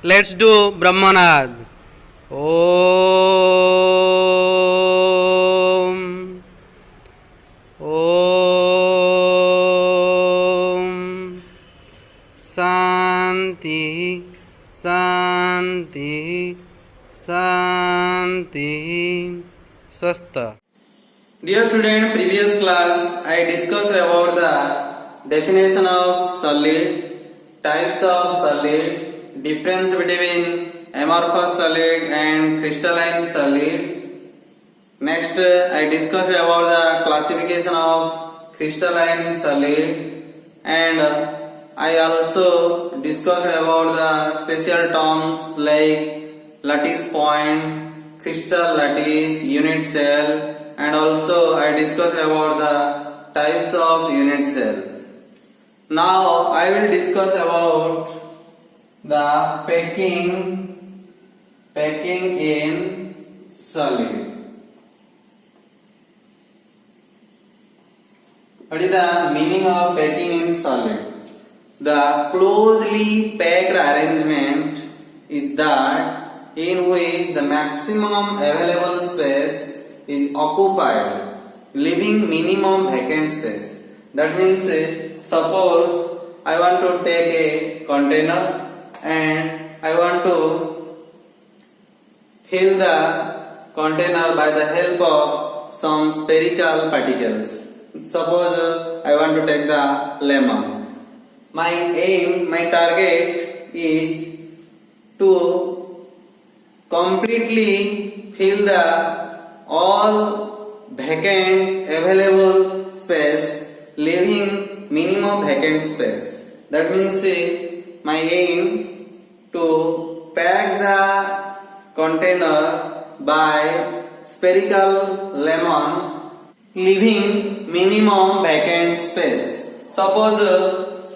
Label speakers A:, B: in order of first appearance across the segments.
A: Let's do Brahmanad. Om. Om. Santi. Santi. Santi. Swasta. Dear student, previous class I discussed about the definition of solid, types of solid, difference between amorphous solid and crystalline solid. Next, I discussed about the classification of crystalline solid, and I also discussed about the special terms like lattice point, crystal lattice, unit cell, and also I discussed about the types of unit cell. Now I will discuss about the packing in solid. What is the meaning of packing in solid? The closely packed arrangement is that in which the maximum available space is occupied, leaving minimum vacant space. That means, suppose I want to take a container and I want to fill the container by the help of some spherical particles. Suppose I want to take the lemon. My aim, my target is to completely fill the all vacant available space, leaving minimum vacant space. That means my aim to pack the container by spherical lemon, leaving minimum vacant space. Suppose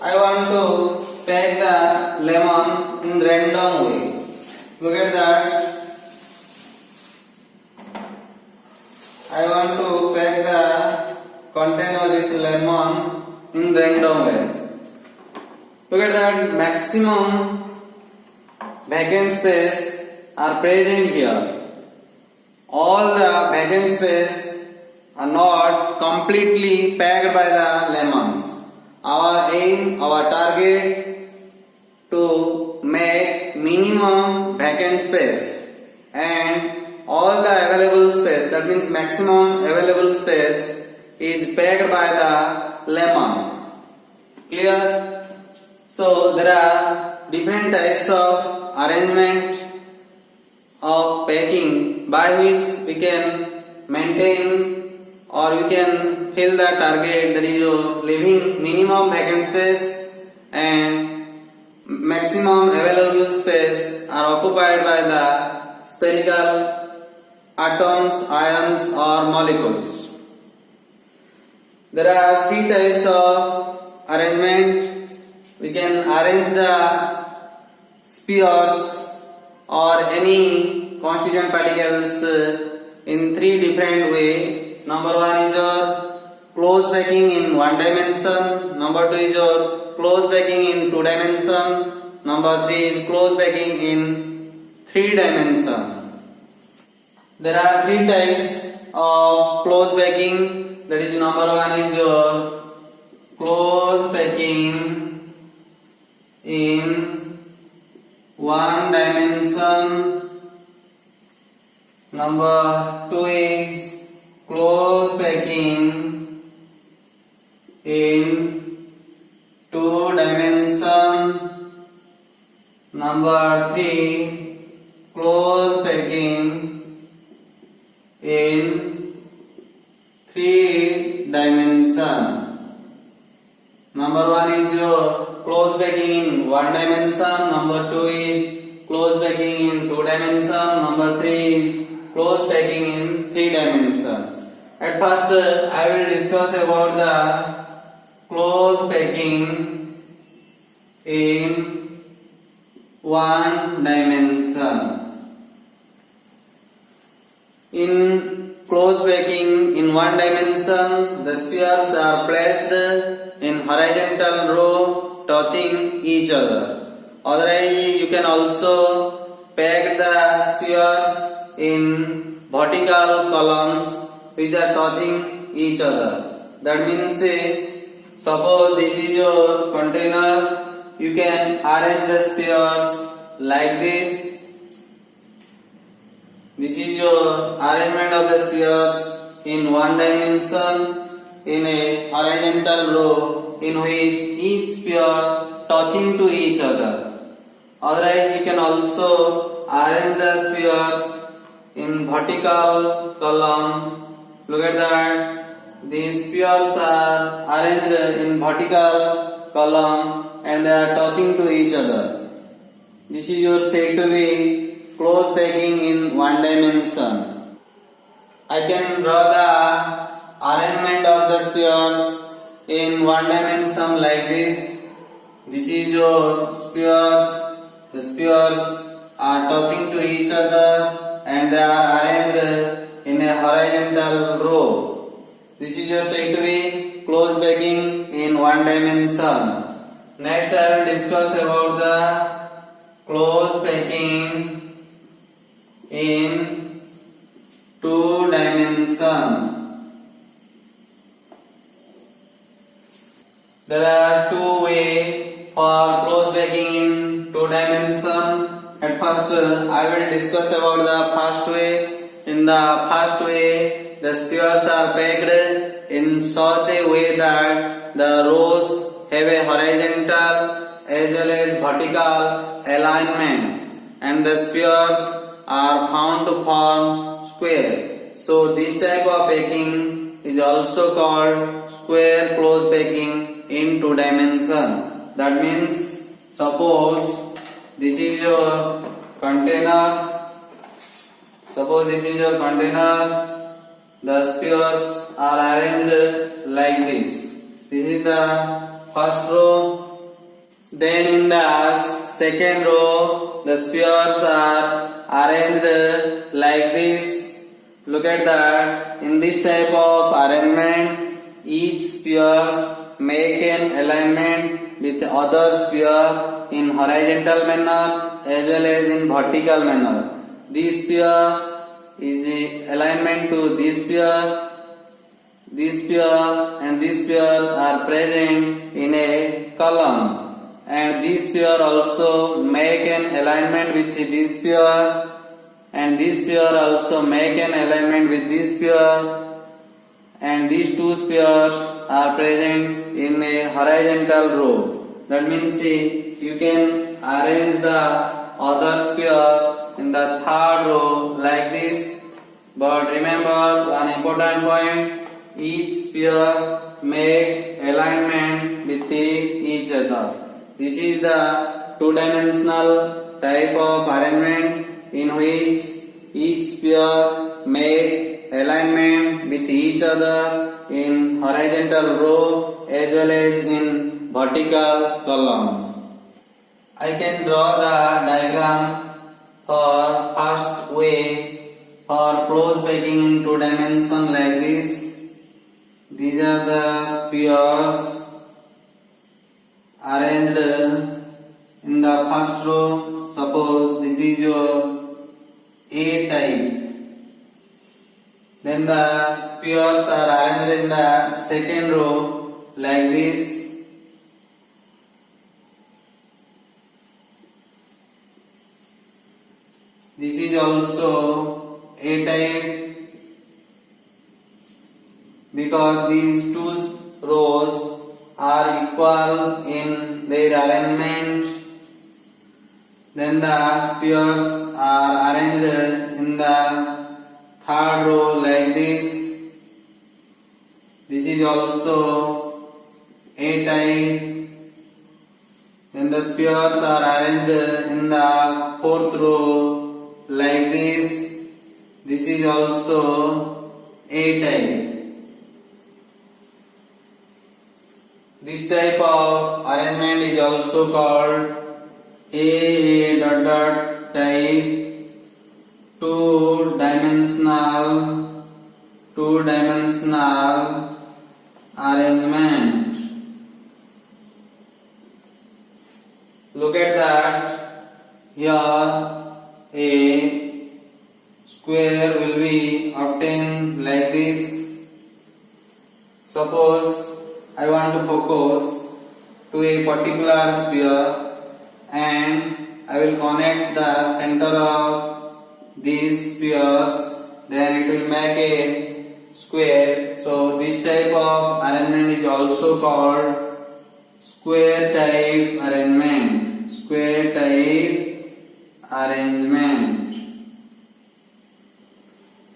A: I want to pack the lemon in random way. Look at that. I want to pack the container with lemon in random way. Look at that, maximum vacant space are present here. All the vacant space are not completely packed by the lemons. Our aim, our target to make minimum vacant space and all the available space, that means maximum available space, is packed by the lemon. Clear? So there are different types of arrangement of packing by which we can maintain or we can fill the target, that is leaving minimum vacant space and maximum available space are occupied by the spherical atoms, ions or molecules. There are three types of arrangement. We can arrange the spheres or any constituent particles in three different ways. Number one is your close packing in one dimension. Number two is your close packing in two dimension. Number three is close packing in three dimension. There are three types of close packing. That is, number one is your close packing in one dimension. Number two is close packing in two dimension. Number three, close packing in three dimension. Number one is your close packing in one dimension. Number two is close packing in two dimension. Number three is close packing in three dimension. At first, I will discuss about the close packing in one dimension. In close packing in one dimension, the spheres are placed in horizontal row touching each other. Otherwise, you can also pack the spheres in vertical columns which are touching each other. That means, suppose this is your container, you can arrange the spheres like this. This is your arrangement of the spheres in one dimension in a horizontal row in which each sphere touching to each other. Otherwise, you can also arrange the spheres in vertical column. Look at that. These spheres are arranged in vertical column and they are touching to each other. This is your said to be close packing in one dimension. I can draw the arrangement of the spheres in one dimension like this. This is your spheres. The spheres are touching to each other and they are arranged in a horizontal row. This is your said to be close packing in one dimension. Next I will discuss about the close packing in two dimension. There are two ways for close packing in two dimension. At first, I will discuss about the first way. In the first way, the spheres are packed in such a way that the rows have a horizontal as well as vertical alignment, and the spheres are found to form square. So this type of packing is also called square close packing in two dimension. That means, suppose this is your container. Suppose this is your container. The spheres are arranged like this. This is the first row. Then in the second row, the spheres are arranged like this. Look at that. In this type of arrangement, each spheres make an alignment with other sphere in horizontal manner as well as in vertical manner. This sphere is a alignment to this sphere. This sphere and this sphere are present in a column, and this sphere also make an alignment with this sphere, and this sphere also make an alignment with this sphere, and these two spheres are present in a horizontal row. That means you can arrange the other sphere in the third row like this. But remember one important point: each sphere make alignment with each other. This is the two-dimensional type of arrangement in which each sphere make alignment with each other in horizontal row as well as in vertical column. I can draw the diagram for first way for close packing in two dimension like this. These are the spheres arranged in the first row. Suppose this is your A type. Then the spheres are arranged in the second row like this. This is also A type because these two rows are equal in their arrangement. Then the spheres are arranged in the third row like this. This is also A type. Then the spheres are arranged in the fourth row like this. This is also A type. This type of arrangement is also called A dot dot type, two-dimensional arrangement. Look at that. here a square will be obtained like this. Suppose I want to focus to a particular sphere and I will connect the center of these spheres, then it will make a square. So this type of arrangement is also called square type arrangement. Square type arrangement.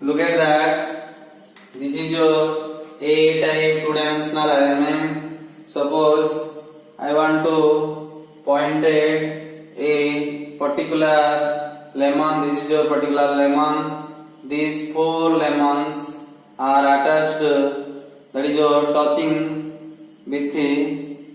A: Look at that. This is your A type two-dimensional arrangement. Suppose I want to point at a particular lemon. This is your particular lemon. These four lemons are attached, that is your touching with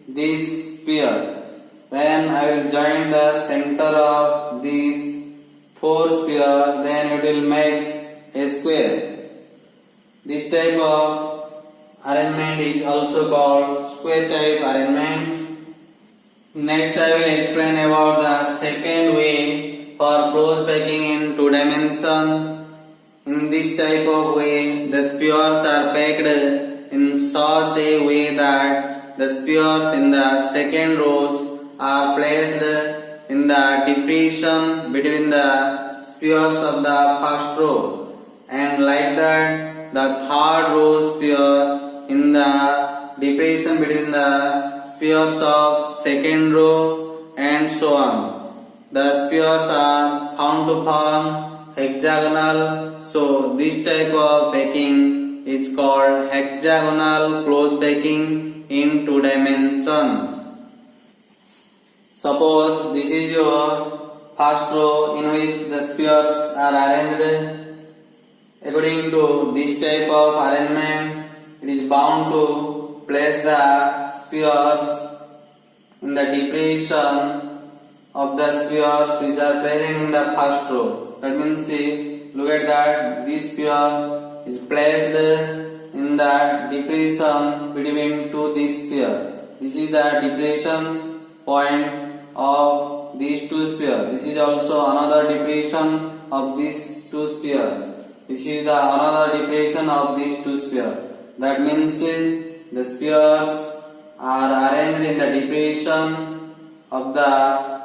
A: this sphere. When I will join the center of these four spheres, then it will make a square. This type of arrangement is also called square type arrangement. Next I will explain about the second way for close packing in two dimension. In this type of way, the spheres are packed in such a way that the spheres in the second rows are placed in the depression between the spheres of the first row, and like that the third row sphere in the depression between the spheres of second row, and so on. The spheres are found to form hexagonal, so this type of packing is called hexagonal close packing in two dimension. Suppose this is your first row in which the spheres are arranged according to this type of arrangement. It is bound to place the spheres in the depression of the spheres which are present in the first row. That means, see, look at that, this sphere is placed in the depression between this sphere. This is the depression point of these two spheres. This is also another depression of these two spheres. This is the another depression of these two spheres. That means the spheres are arranged in the depression of the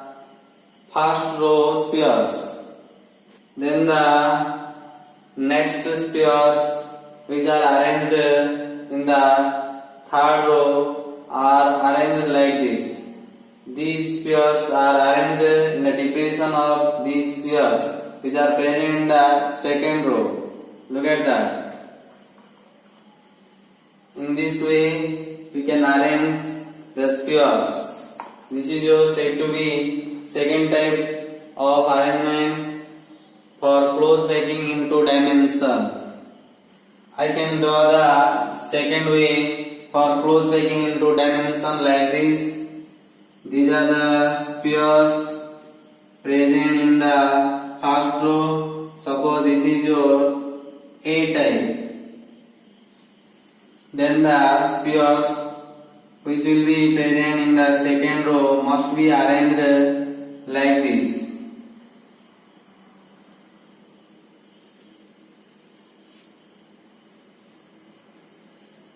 A: first row spheres. Then the next spheres which are arranged in the third row are arranged like this. These spheres are arranged in the depression of these spheres which are present in the second row. Look at that. In this way we can arrange the spheres. This is your said to be second type of arrangement for close packing in two dimension. I can draw the second way for close packing in two dimension like this. These are the spheres present in the first row. Suppose this is your A type. Then the spheres which will be present in the second row must be arranged like this.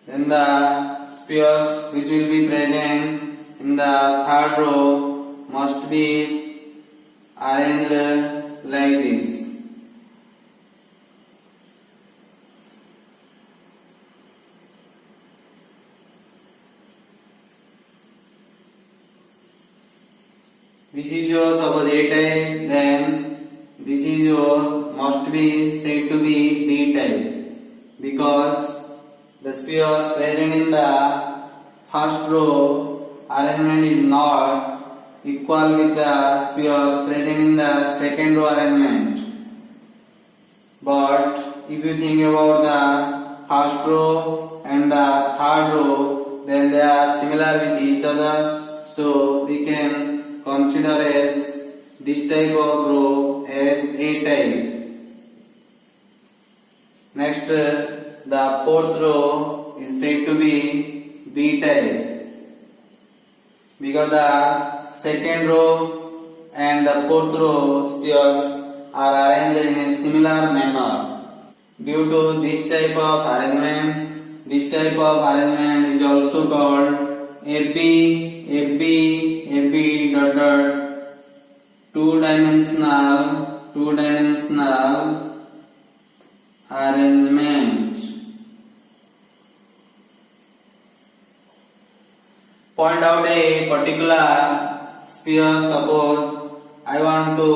A: Then the spheres which will be present in the third row must be arranged like this. This is your suppose A type, then this is your must be said to be B type, because the spheres present in the first row arrangement is not equal with the spheres present in the second row arrangement. But if you think about the first row and the third row, then they are similar with each other, so we can consider as this type of row as A type. Next, the fourth row is said to be B type, because the second row and the fourth row spheres are arranged in a similar manner. Due to this type of arrangement is also called AB, AB, AB dot dot two-dimensional arrangement. Point out a particular sphere. Suppose I want to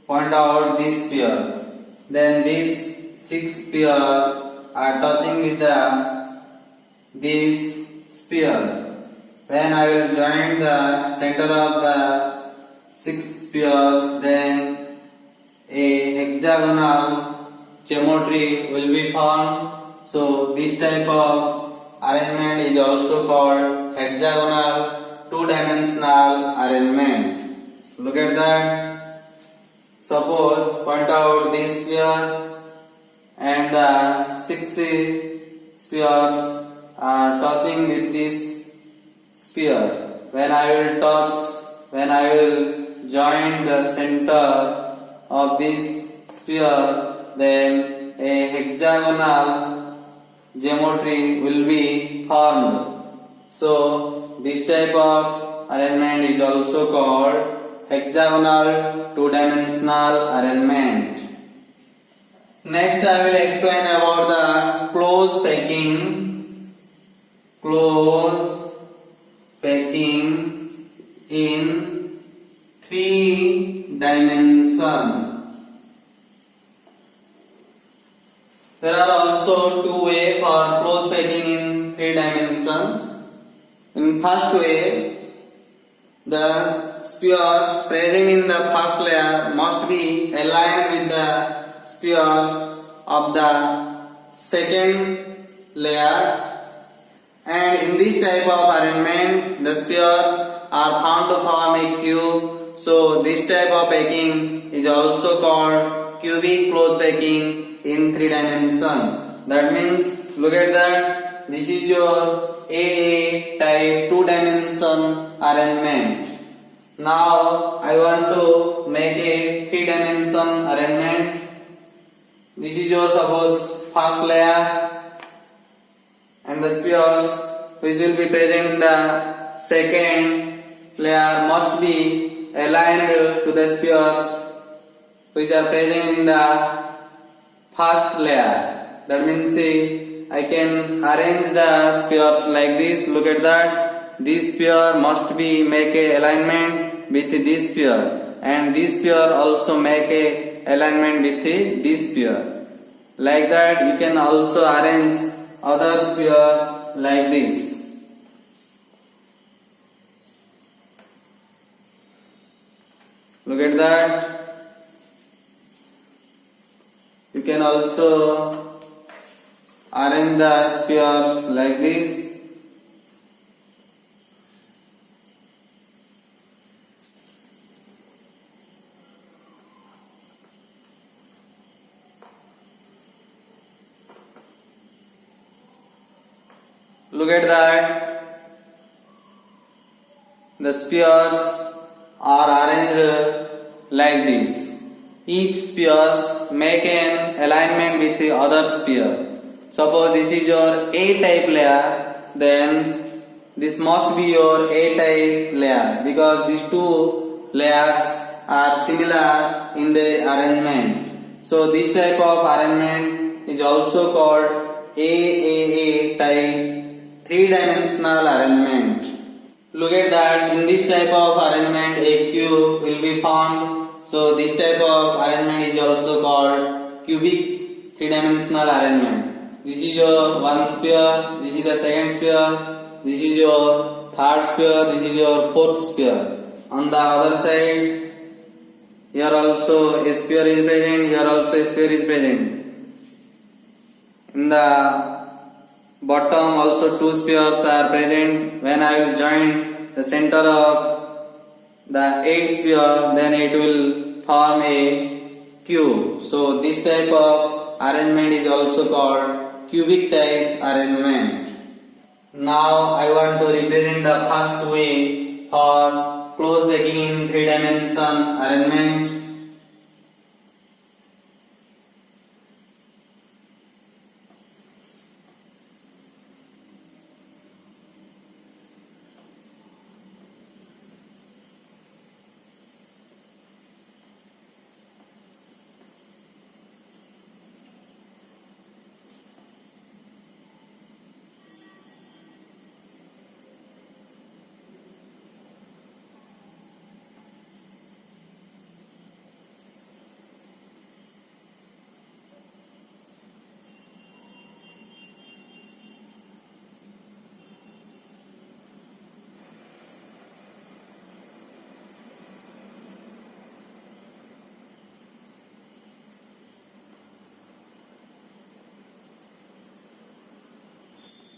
A: point out this sphere. Then these 6 spheres are touching with this sphere. When I will join the center of the 6 spheres, then a hexagonal geometry will be formed. So this type of arrangement is also called hexagonal two-dimensional arrangement. Look at that. Suppose point out this sphere and the 6 spheres are touching with this sphere. When I will join the center of this sphere, then a hexagonal geometry will be formed. So this type of arrangement is also called hexagonal two-dimensional arrangement. Next I will explain about the close packing in 3 dimensions. There are also 2 ways for close packing in 3 dimensions. In first way, the spheres present in the first layer must be aligned with the spheres of the second layer, and in this type of arrangement the spheres are found to form a cube. So this type of packing is also called cubic close packing in 3 dimensions. That means, look at that, this is your AA type 2-dimension arrangement. Now I want to make a 3-dimension arrangement. This is your suppose first layer, and the spheres which will be present in the second layer must be aligned to the spheres which are present in the first layer. That means, see, I can arrange the spheres like this. Look at that. This sphere must be make a alignment with this sphere, and this sphere also make a alignment with this sphere. Like that, you can also arrange other sphere like this. Look at that. You can also arrange the spheres like this. Look at that. The spheres are arranged like this. Each spheres make an alignment with the other sphere. Suppose this is your A type layer, then this must be your A type layer, because these 2 layers are similar in their arrangement. So this type of arrangement is also called AAA type 3-dimensional arrangement. Look at that. In this type of arrangement, a cube will be formed. So this type of arrangement is also called cubic 3-dimensional arrangement. This is your one sphere, this is the second sphere, this is your third sphere, this is your fourth sphere. On the other side, here also a sphere is present, here also a sphere is present. In the bottom also 2 spheres are present. When I will join the center of the 8th sphere, then it will form a cube. So this type of arrangement is also called cubic type arrangement. Now I want to represent the first way for close packing in 3-dimension arrangement.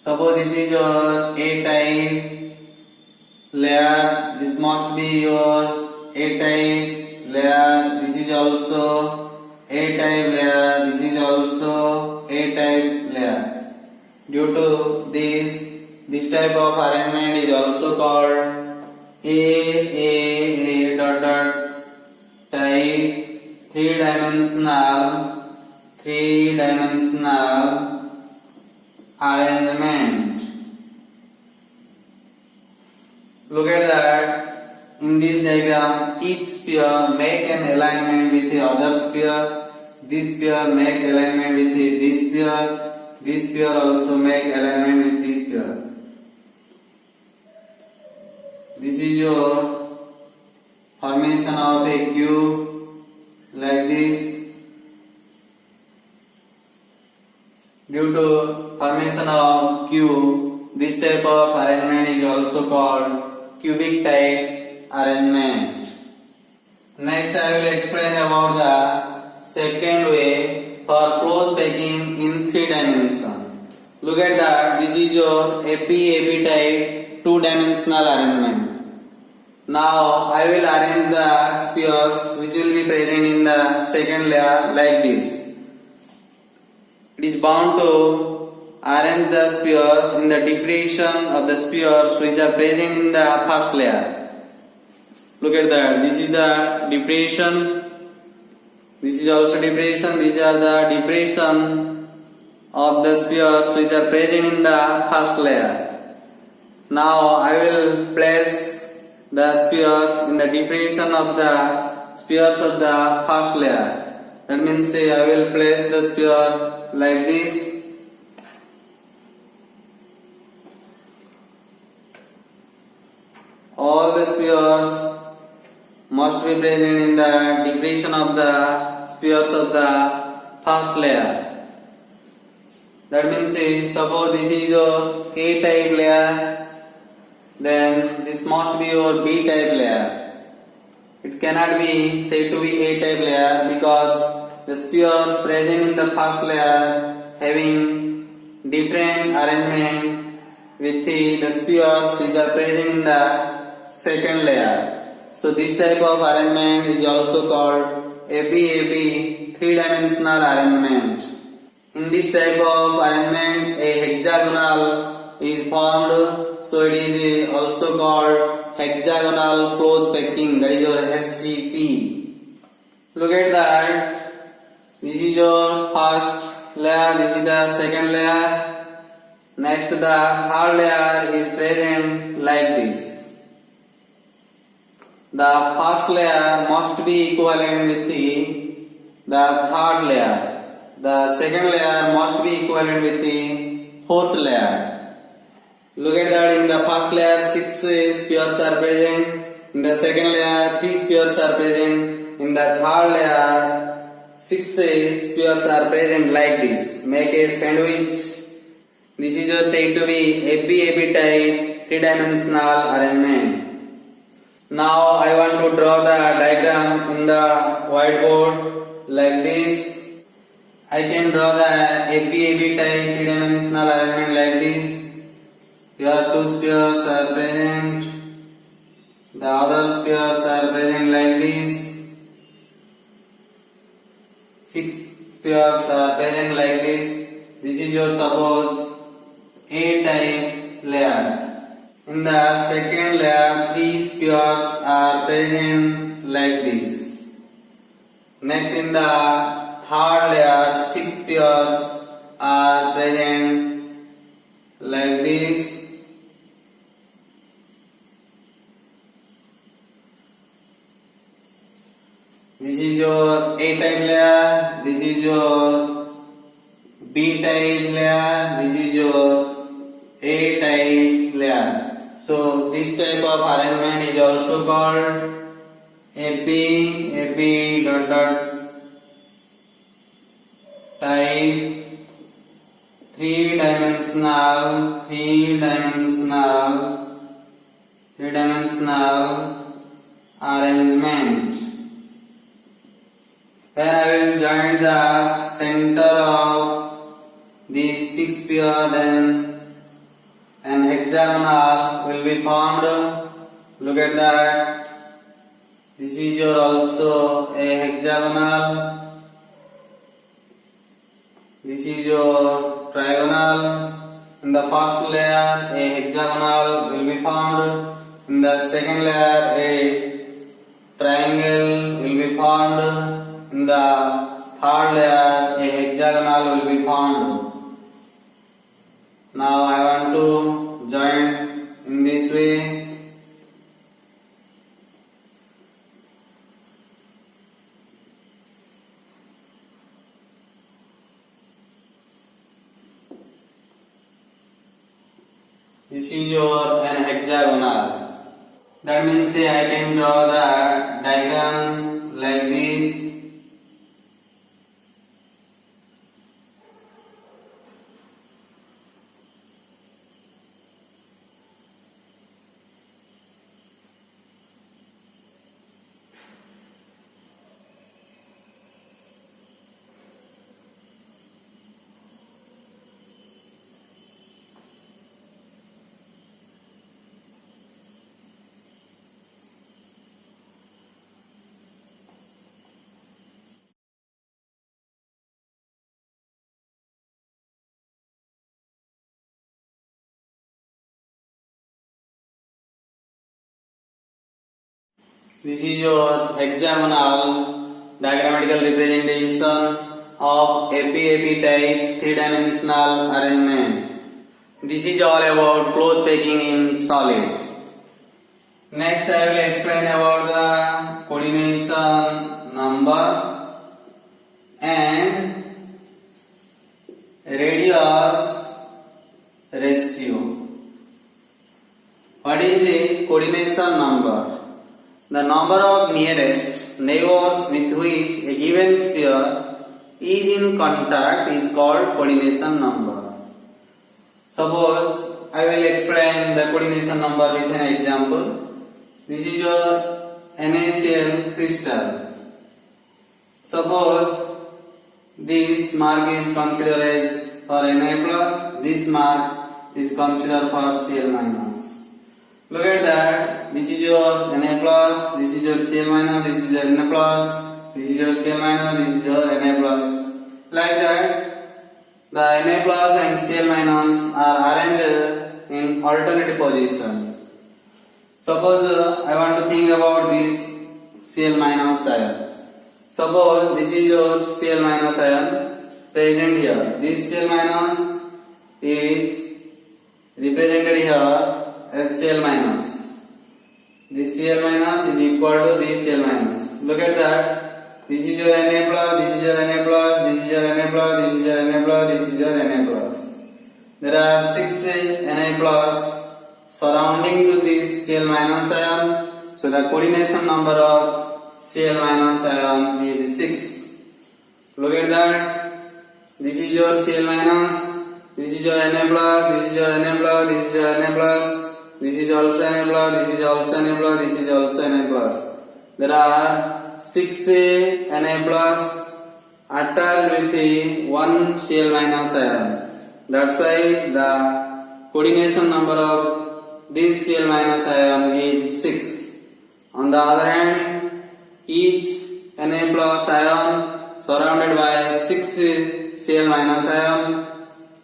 A: Suppose this is your A type layer, this must be your A type layer, this is also A type layer, this is also A type layer. Due to this type of arrangement is also called A dot dot type three-dimensional arrangement. Look at that. In this diagram, each sphere make an alignment with the other sphere. This sphere make alignment with this sphere. This sphere also make alignment with this sphere. This is your formation of a cube like this. Due to formation of cube, this type of arrangement is also called cubic type arrangement. Next I will explain about the second way for close packing in 3 dimensions. Look at that, this is your AB type 2-dimensional arrangement. Now I will arrange the spheres which will be present in the second layer like this. It is bound to arrange the spheres in the depression of the spheres which are present in the first layer. Look at that. This is the depression. This is also depression. These are the depression of the spheres which are present in the first layer. Now I will place the spheres in the depression of the spheres of the first layer. That means I will place the sphere like this. All the spheres must be present in the depression of the spheres of the first layer. That means suppose this is your A type layer, then this must be your B type layer. It cannot be said to be A type layer because the spheres present in the first layer having different arrangement with the spheres which are present in the second layer. So this type of arrangement is also called AB 3-dimensional arrangement. In this type of arrangement a hexagonal is formed, so it is also called hexagonal close packing, that is your HCP. Look at that. This is your first layer, this is the second layer. Next the third layer is present like this. The first layer must be equivalent with the third layer. The second layer must be equivalent with the fourth layer. Look at that, in the first layer 6 spheres are present. In the second layer 3 spheres are present. In the third layer 6 spheres are present like this. Make a sandwich. This is your said to be AB type 3-dimensional arrangement. Now I want to draw the diagram in the whiteboard like this. I can draw the AB type 3-dimensional arrangement like this. Here 2 spheres are present. The other spheres are present like this. 6 spheres are present like this. This is your suppose A type layer. In the second layer, 3 spheres are present like this. Next, in the third layer, 6 spheres are present like this. This is your A type layer, this is your B type layer, this is your A type layer. So this type of arrangement is also called AB dot dot type, three-dimensional arrangement. Where I will join the center of these 6 spheres, then an hexagonal will be formed. Look at that. This is your also a hexagonal. This is your trigonal. In the first layer, a hexagonal will be formed. In the second layer, a triangle will be formed. In the third layer, a hexagonal will be formed. Now I want to join in this way. This is your an hexagonal. That means I can draw the diagram like this. This is your hexagonal diagrammatical representation of AB type three-dimensional arrangement. This is all about close packing in solid. Next I will explain about the coordination number and radius ratio. What is the coordination number? The number of nearest neighbors with which a given sphere is in contact is called coordination number. Suppose I will explain the coordination number with an example. This is your NaCl crystal. Suppose this mark is considered as for Na plus, this mark is considered for Cl minus. Look at that. This is your Na plus, this is your Cl minus, this is your Na plus, this is your Cl minus, this is your Na plus. Like that, the Na plus and Cl minus are arranged in alternate position. Suppose I want to think about this Cl minus ion. Suppose this is your Cl minus ion present here. This Cl minus is represented here as Cl minus. This Cl minus is equal to this Cl minus. Look at that. This is your Na plus, this is your Na plus, this is your Na plus, this is your Na plus, this is your Na plus. There are 6 Na plus surrounding to this Cl minus ion. So the coordination number of Cl minus ion is 6. Look at that. This is your Cl minus, this is your Na plus, this is your Na plus, this is your Na plus. This is also Na plus, this is also Na plus, this is also Na plus. There are 6 Na plus attached with one Cl minus ion. That's why the coordination number of this Cl minus ion is 6. On the other hand, each Na plus ion surrounded by 6 Cl minus ion.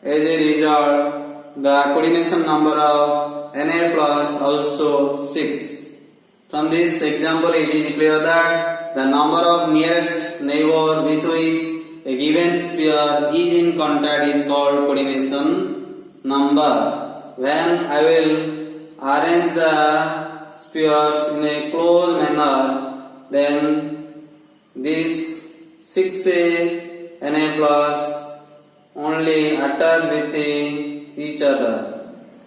A: As a result, the coordination number of Na plus also 6. From this example, it is clear that the number of nearest neighbor with which a given sphere is in contact is called coordination number. When I will arrange the spheres in a closed manner, then this 6 Na plus only attach with each other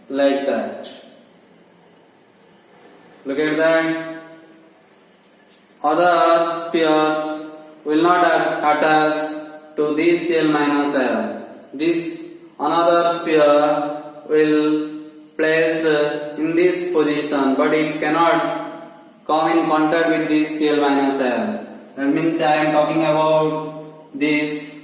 A: like that. Look at that. Other spheres will not attach to this Cl minus ion. This another sphere will placed in this position, but it cannot come in contact with this Cl minus ion. That means I am talking about this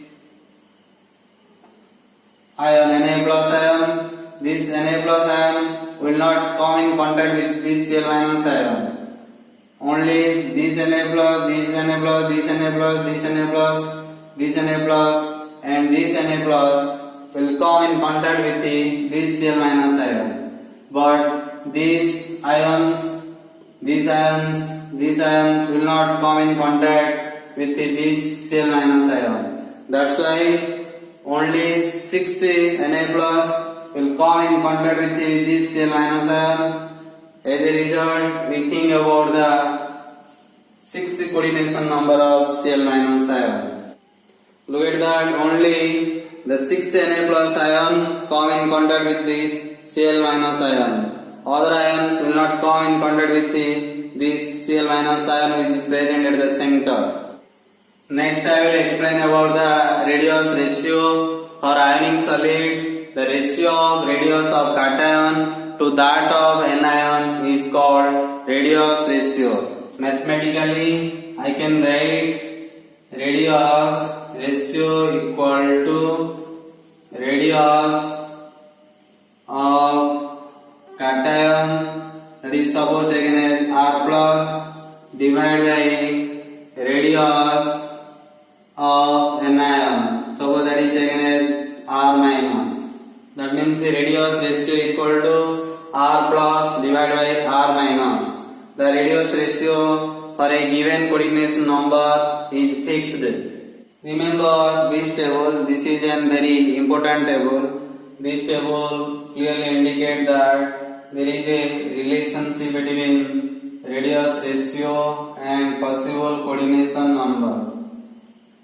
A: ion Na plus ion. This Na plus ion will not come in contact with this Cl minus ion. Only this Na plus, this Na plus, this Na plus, this Na plus, this Na plus, and this Na plus will come in contact with this Cl minus ion. But these ions will not come in contact with this Cl minus ion. That's why only 6 Na plus will come in contact with this Cl minus ion. As a result, we think about the 6 coordination number of Cl minus ion. Look at that, only the 6 Na plus ion come in contact with this Cl minus ion. Other ions will not come in contact with this Cl minus ion which is present at the center. Next I will explain about the radius ratio for ionic solid. The ratio of radius of cation to that of anion is called radius ratio. Mathematically, I can write radius ratio equal to radius of cation, that is suppose taken as R plus, divided by radius of anion, suppose that is taken as R minus. That means the radius ratio equal to R plus divided by R minus. The radius ratio for a given coordination number is fixed. Remember this table, this is a very important table. This table clearly indicates that there is a relationship between radius ratio and possible coordination number.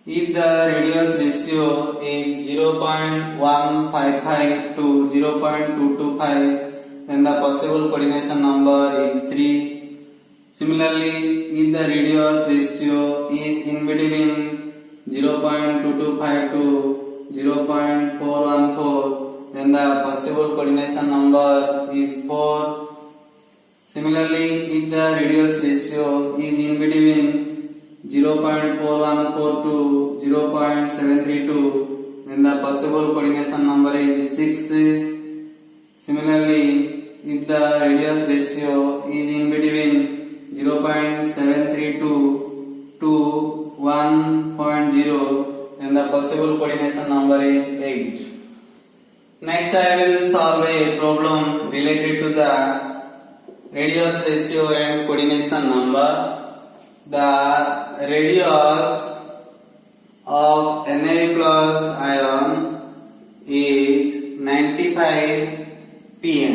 A: If the radius ratio is 0.155 to 0.225, then the possible coordination number is 3. Similarly, if the radius ratio is in between 0.225 to 0.414, then the possible coordination number is 4. Similarly, if the radius ratio is in between 0.414 to 0.732, then the possible coordination number is 6. Similarly, if the radius ratio is in between 0.732 to 1.0, then the possible coordination number is 8. Next I will solve a problem related to the radius ratio and coordination number. The radius of Na plus ion is 95 pm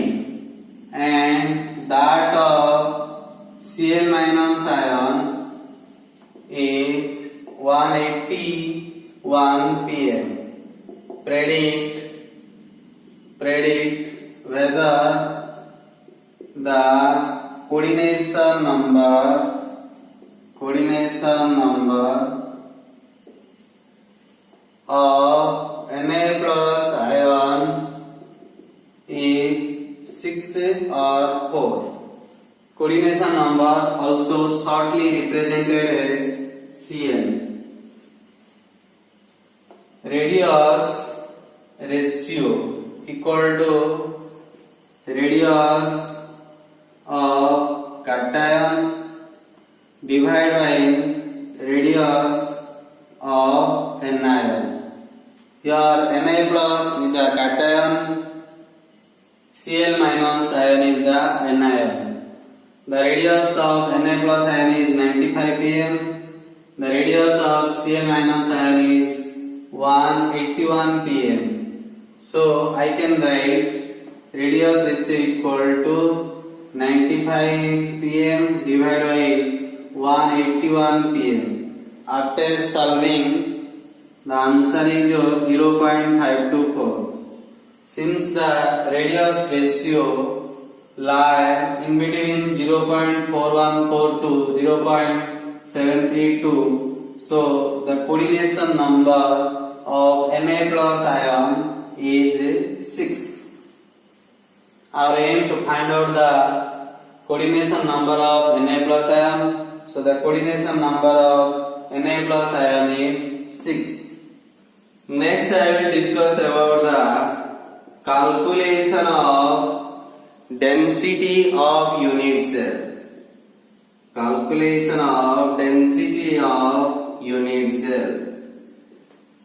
A: and that of Cl minus ion is 181 pm. Predict whether the coordination number of Na plus ion is 6 or 4. Coordination number also shortly represented as Cl. Radius ratio equal to radius of cation divided by radius of anion. Here Na plus is the cation, Cl minus ion is the anion. The radius of Na plus ion is 95 pm. The radius of Cl minus ion is 181 pm. So I can write radius ratio equal to 95 pm divided by 181 pm. After solving, the answer is 0.524. Since the radius ratio lie in between 0.4142 to 0.732, so the coordination number of Na plus ion is 6. Our aim to find out the coordination number of Na plus ion. So the coordination number of Na plus ion is 6. Next I will discuss about the calculation of density of unit cell. Calculation of density of unit cell.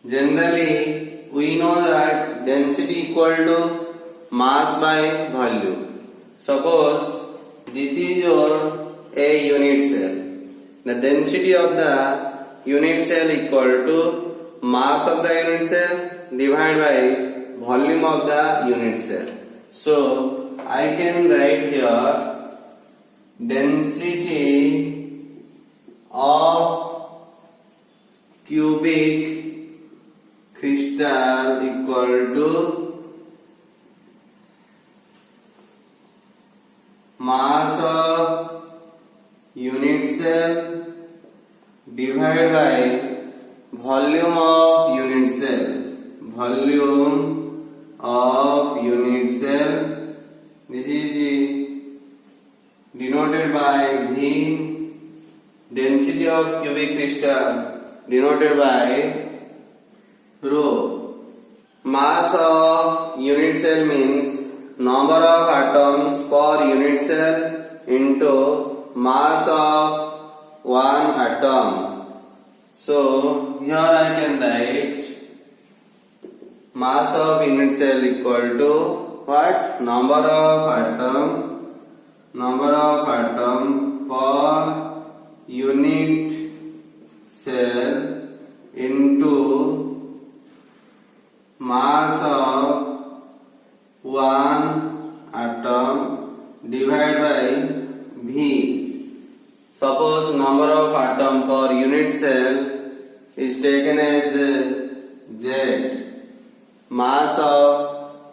A: Generally, we know that density equal to mass by volume. Suppose this is your a unit cell. The density of the unit cell equal to mass of the unit cell divided by volume of the unit cell. So I can write here density of cubic crystal equal to mass of unit cell divided by volume of unit cell. Volume of unit cell. This is denoted by V. Density of cubic crystal denoted by rho. Mass of unit cell means number of atoms per unit cell into mass of one atom. So here I can write mass of unit cell equal to what? Number of atom per unit cell into mass of one atom divided by V. Suppose number of atom per unit cell is taken as Z. Mass of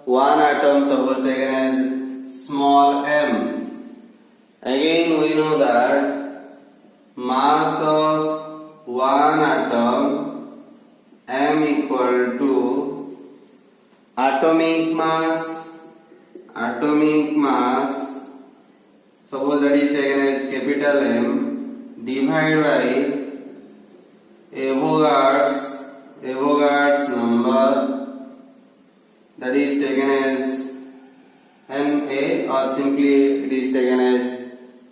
A: one atom suppose taken as small m. Again we know that mass of one atom m equal to atomic mass suppose that is taken as capital M divided by Avogadro's number, that is taken as Na, or simply it is taken as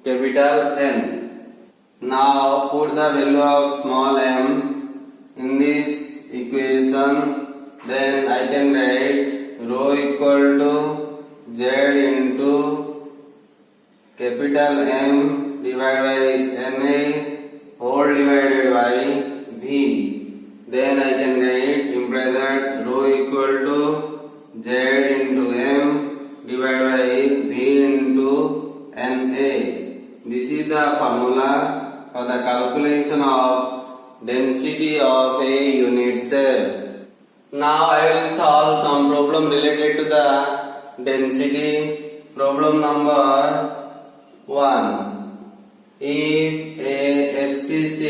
A: capital N. Now put the value of small m in this equation, then I can write rho equal to Z into capital M divided by Na whole divided by V. Then I can write imply that rho equal to Z into M divided by V into Na. This is the formula for the calculation of density of a unit cell. Now I will solve some problem related to the density. Problem number 1. If a FCC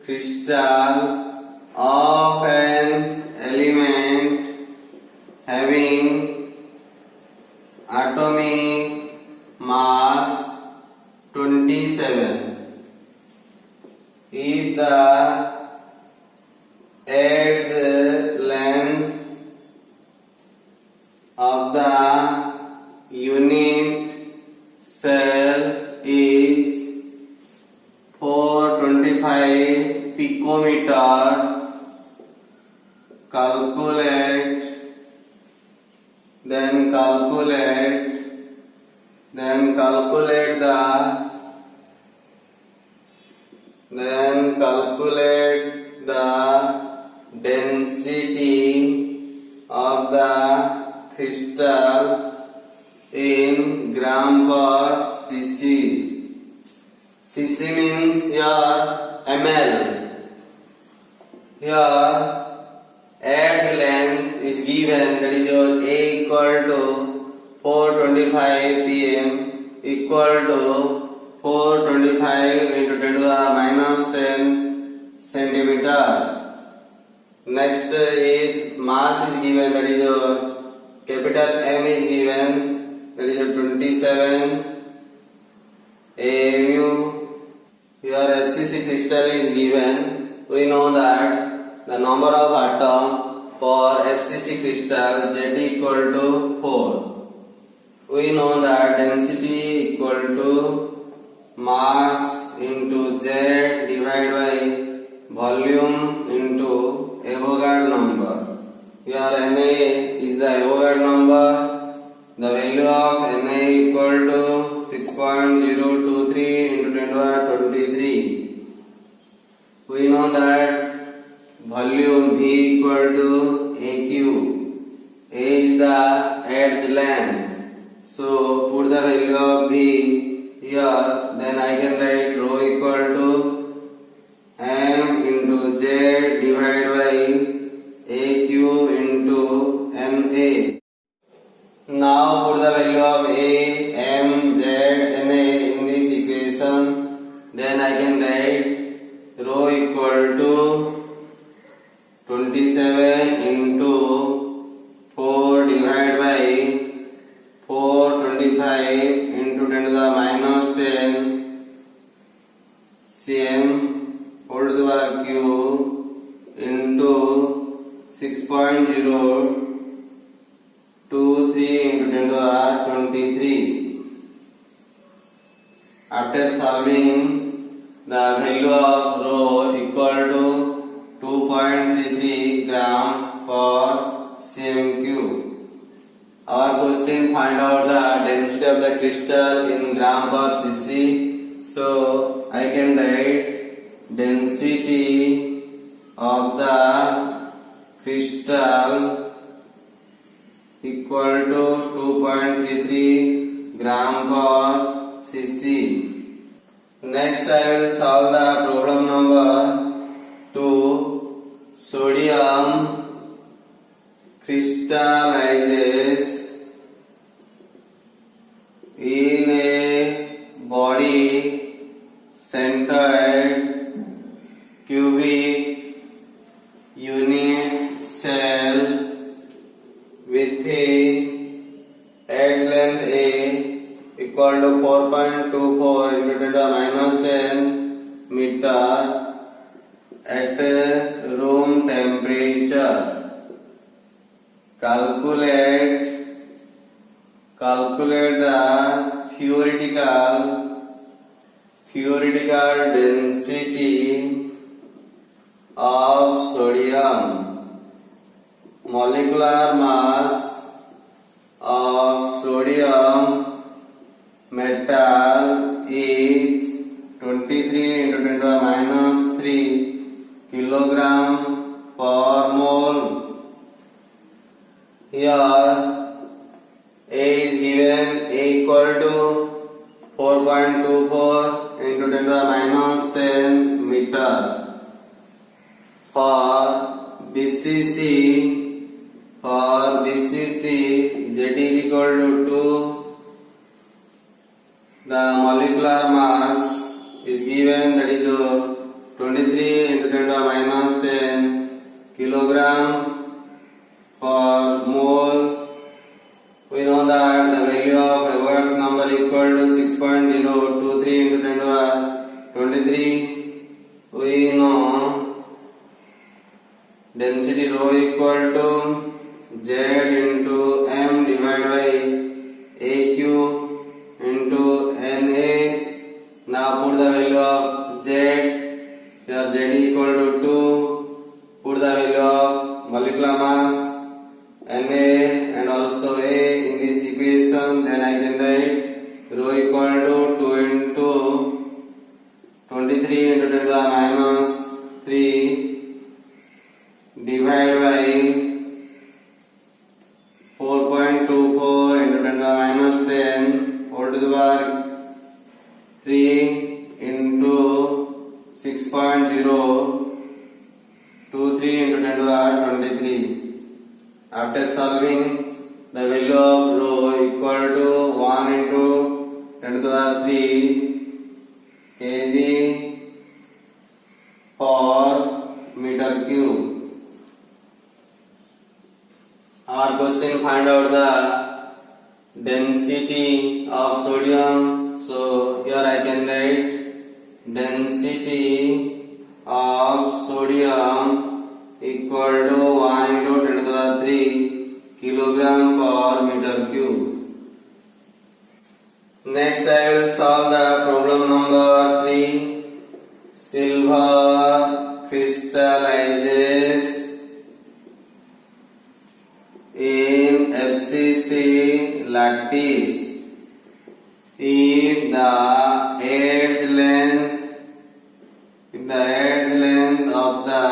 A: crystal of an element having atomic mass 27, if the edge length of the unit cell is 425 picometer, calculate calculate the density of the crystal in gram per cc. Cc means here ml. Here edge length is given, that is your A equal to 425 pm equal to 425 into 10 to the minus 10 centimeter. Next is mass is given, that is your capital M is given, that is your 27 AMU. Here FCC crystal is given. We know that the number of atom for FCC crystal Z equal to 4. We know that density equal to mass into Z divided by volume into Avogadro number. Here Na is the Avogadro number. The value of Na equal to 6.023 into 10 to the 23. We know that volume V equal to AQ. A is the edge length. So put the value of V here, then I can write rho equal to M into Z divided by AQ into NA. Now put the value of A, M, Z, NA in this equation, then I can write rho equal to 27 into 4 divided by 425 into 10 to the minus 10 cm whole to the power q into 6.023 into 10 to the 23. After solving, the value of rho equal to 2.33 gram per cm cube. Our question: find out the density of the crystal in gram per cc. So I can write density of the crystal equal to 2.33 gram per cc. Next I will solve the problem number 2. Sodium crystallizes in a body centered cubic unit cell with a edge length A equal to 4.24 into 10 to the minus 10 meter at room temperature. Calculate the theoretical density of sodium. Molecular mass of sodium metal is 23 into 10 to the minus 3 kilogram per mole. Here A is given, A equal to 4.24 into 10 to the minus 10 meter. For BCC, Z is equal to 2. The molecular mass is given, that is 23 into 10 to the minus 10 kilogram per mole. We know that the value of Avogadro's number equal to 6.023 into 10 to the 23. We know density rho equal to Z into M divided by AQ into NA. Now put the value of Z. Here Z equal to 2. Put the value of molecular mass Na and also A in this equation, then I can write rho equal divided by 4.24 into 10 to the minus 10 whole to the power 3 into 6.023 into 10 to the power 23. After solving, the value of rho equal to 1 into 10 to the power 3 kg per meter cube. Our question: find out the density of sodium. So here I can write density of sodium equal to 1 into 10 to the power 3 kilogram per meter cube. Next I will solve the problem number 3. Silver crystallizes in FCC lattice if the edge length of the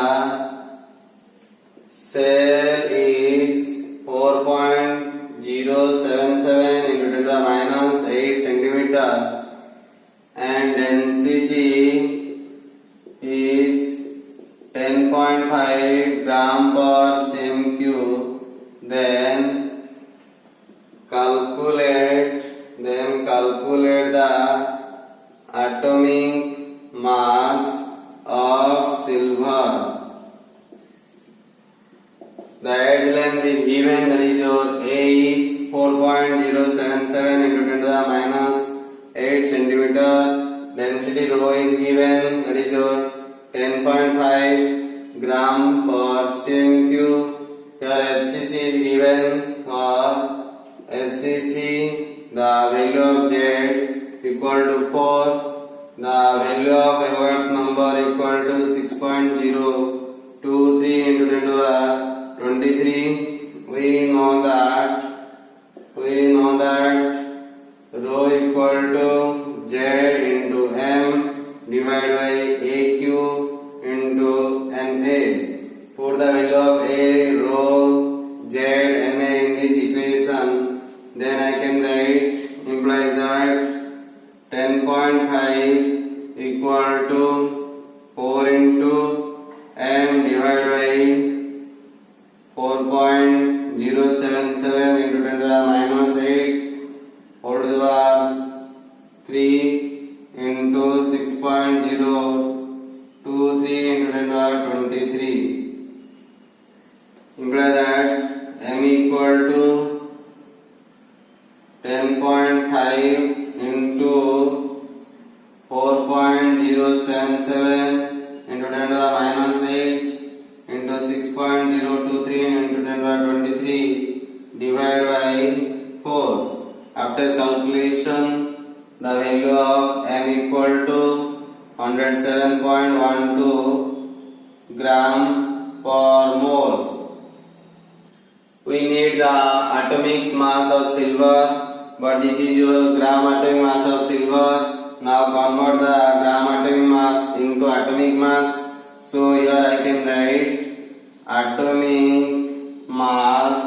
A: cell is 4.077 into 10 to the minus 8 centimeter and density is 10.5 gram per cm cube, then calculate the atomic mass of silver. The edge length is given, that is your A is 4.077 into 10 to the minus 8 centimeter. Density rho is given, that is your 10.5 gram per cm cube. Here FCC is given. For FCC, the value of Z equal to 4. The value of Edwards number equal to 6.023 into 10 to the 23. We know that rho equal to Z into M divided by AQ into NA. Put the value of A, rho, Z, NA in this equation. Then I can write implies that 10.5 equal to 4 into M divided by 4.077 into 10 to the minus 8 whole to the power 3 into 6.023 into 10 to the power 23. Imply that M equal to 10.5 into 4.077 into 10 to the minus 8 into 6.023 into 10 to the 23 divided by 4. After calculation, the value of M equal to 107.12 gram per mole. We need the atomic mass of silver, but this is your gram atomic mass of silver. Now convert the gram atomic mass into atomic mass. So here I can write atomic mass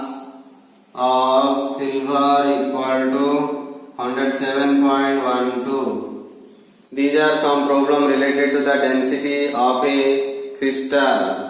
A: of silver equal to 107.12. These are some problems related to the density of a crystal.